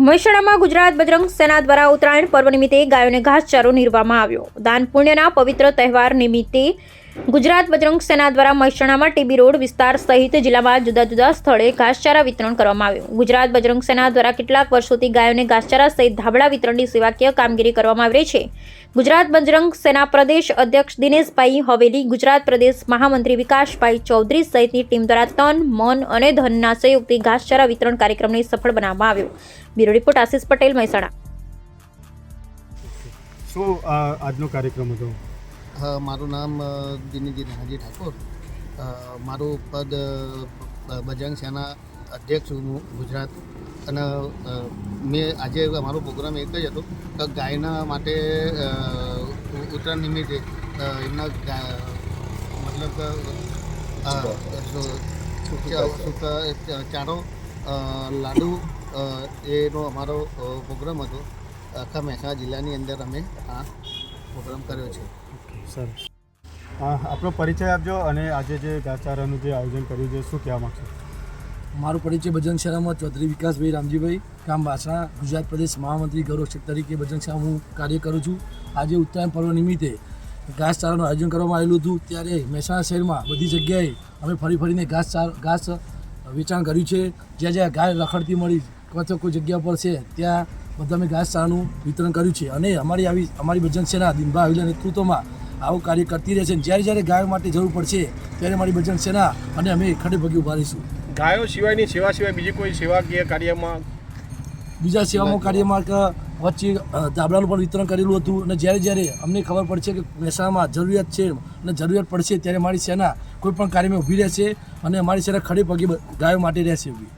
મહેસાણામાં ગુજરાત બજરંગ સેના દ્વારા ઉત્તરાયણ પર્વ નિમિત્તે ગાયોને ઘાસચારો નીરવામાં આવ્યો। દાન પુણ્યના પવિત્ર તહેવાર નિમિત્તે ગુજરાત બજરંગ સેના દ્વારા મહેસાણામાં ટીબી રોડ વિસ્તાર સહિત જિલ્લામાં જુદા જુદા સ્થળે ઘાસચારા વિતરણ કરવામાં આવ્યું। ગુજરાત બજરંગ સેના દ્વારા કેટલાક વર્ષોથી ગાયોને ઘાસચારા સહિત ધાબળા વિતરણની સેવાકીય કામગીરી કરવામાં આવી રહી છે। ગુજરાત બજરંગ સેના પ્રદેશ અધ્યક્ષ દિનેશભાઈ હવેલી, ગુજરાત પ્રદેશ મહામંત્રી વિકાસભાઈ ચૌધરી સહિતની ટીમ દ્વારા તન, મન અને ધનના સહયોગથી ઘાસચારા વિતરણ કાર્યક્રમને સફળ બનાવવામાં આવ્યો। Bureau report Ashish Patel, Mehsana. શું આજનો કાર્યક્રમ હતો? મારું નામ દિનેશજી નાનાજી ઠાકોર, મારું પદ બજરંગ સેના અધ્યક્ષ છું ગુજરાત। અને મેં આજે અમારો પ્રોગ્રામ એક જ હતો કે ગાયના માટે ઉત્તરાયણ નિમિત્તે એમના મતલબ ચારો લાડુ એનો અમારો પ્રોગ્રામ હતો। આખા મહેસાણા જિલ્લાની અંદર અમે આ પ્રોગ્રામ કર્યો છે। સર, આપણો પરિચય આપજો અને આજે જે ઘાસચારાનું જે આયોજન કર્યું છે શું કહેવા માગશો? મારો પરિચય બજરંગ સેનામાં ચૌધરી વિકાસભાઈ રામજીભાઈ, ગામ બાસણા, ગુજરાત પ્રદેશ મહામંત્રી ગૌરવક્ષક તરીકે બજરંગ સેના હું કાર્ય કરું છું। આજે ઉત્તરાયણ પર્વ નિમિત્તે ઘાસચારાનું આયોજન કરવામાં આવેલું હતું, ત્યારે મહેસાણા શહેરમાં બધી જગ્યાએ અમે ફરીને ઘાસ વેચાણ કર્યું છે। જ્યાં જ્યાં ગાય રખડતી મળી અથવા કોઈ જગ્યા પર છે ત્યાં બધા અમે ઘાસચારાનું વિતરણ કર્યું છે। અને અમારી બજરંગ સેના દિનભા હવેલીના નેતૃત્વમાં આવું કાર્ય કરતી રહે છે। જ્યારે જ્યારે ગાયો માટે જરૂર પડશે ત્યારે અમારી બજરંગ સેના અને અમે ખડે પગે ઊભા રહીશું। ગાયો સિવાયની સેવા સિવાય બીજી કોઈ સેવાકીય કાર્યમાં કાર્યમાં વચ્ચે ધાબળાનું પણ વિતરણ કરેલું હતું। અને જ્યારે જ્યારે અમને ખબર પડશે કે મહેસાણામાં જરૂરિયાત છે અને જરૂરિયાત પડશે ત્યારે મારી સેના કોઈ પણ કાર્યમાં ઊભી રહેશે અને અમારી સેના ખડે પગે ગાયો માટે રહેશે ઊભી।